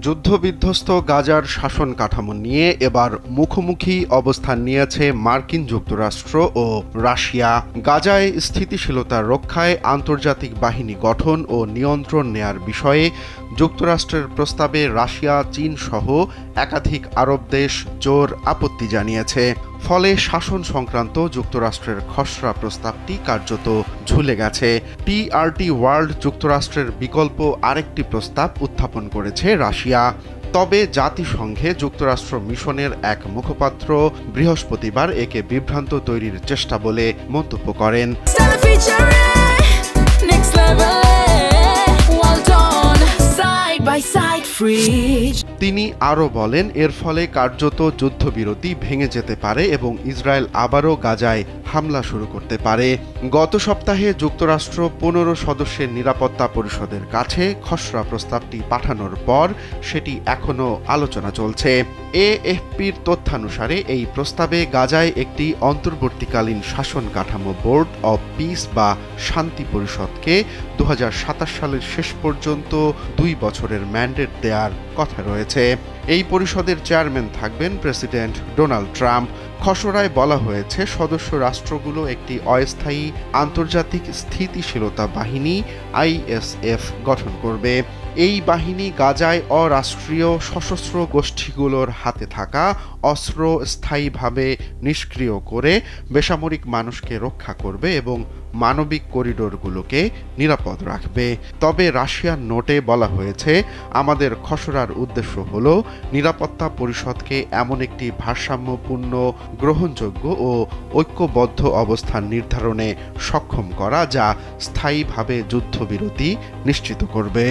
যুদ্ধবিধ্বস্ত গাজার শাসন কাঠামো নিয়ে এবার মুখোমুখি অবস্থান নিয়েছে মার্কিন যুক্তরাষ্ট্র ও রাশিয়া। গাজায় স্থিতিশীলতা রক্ষায় আন্তর্জাতিক বাহিনী গঠন ও নিয়ন্ত্রণ নেয়ার বিষয়ে যুক্তরাষ্ট্রের প্রস্তাবে রাশিয়া, চীন সহ একাধিক আরব দেশ জোর আপত্তি জানিয়েছে। ফলে শাসন সংক্রান্ত যুক্তরাষ্ট্রের খসড়া প্রস্তাবটি কার্যত ঝুলে গেছে। টিআরটি ওয়ার্ল্ড যুক্তরাষ্ট্রের বিকল্প আরেকটি প্রস্তাব উত্থাপন করেছে রাশিয়া। তবে জাতিসংঘে যুক্তরাষ্ট্র মিশনের এক মুখপাত্র বৃহস্পতিবার একে বিভ্রান্ত তৈরির চেষ্টা বলে মন্তব্য করেন। তিনি আরও বলেন, এর ফলে কার্যত যুদ্ধবিরতি ভেঙে যেতে পারে এবং ইসরায়েল আবারও গাজায় হামলা শুরু করতে পারে। গত সপ্তাহে যুক্তরাষ্ট্র 15 সদস্যের নিরাপত্তা পরিষদের কাছে খসড়া প্রস্তাবটি পাঠানোর পর সেটি এখনও আলোচনা চলছে। এএফপির তথ্যানুসারে এই প্রস্তাবে গাজায় একটি অন্তর্বর্তীকালীন শাসন কাঠামো বোর্ড অব পিস বা শান্তি পরিষদকে 2027 সালের শেষ পর্যন্ত 2 বছরের ম্যান্ডেট দেওয়ার কথা রয়েছে। এই পরিষদের চেয়ারম্যান থাকবেন প্রেসিডেন্ট ডোনাল্ড ট্রাম্প। খসড়ায় বলা হয়েছে, সদস্য রাষ্ট্রগুলো একটি অস্থায়ী আন্তর্জাতিক স্থিতিশীলতা বাহিনী আইএসএফ গঠন করবে। এই বাহিনী গাজায় অরাষ্ট্রীয় সশস্ত্র গোষ্ঠীগুলোর হাতে থাকা অস্ত্র স্থায়ীভাবে নিষ্ক্রিয় করে বেসামরিক মানুষকে রক্ষা করবে এবং মানবিক করিডোরগুলোকে নিরাপদ রাখবে। তবে রাশিয়ার নোটে বলা হয়েছে, আমাদের খসড়ার উদ্দেশ্য হল নিরাপত্তা পরিষদকে এমন একটি ভারসাম্যপূর্ণ, গ্রহণযোগ্য ও ঐক্যবদ্ধ অবস্থান নির্ধারণে সক্ষম করা যা স্থায়ীভাবে যুদ্ধবিরতি নিশ্চিত করবে।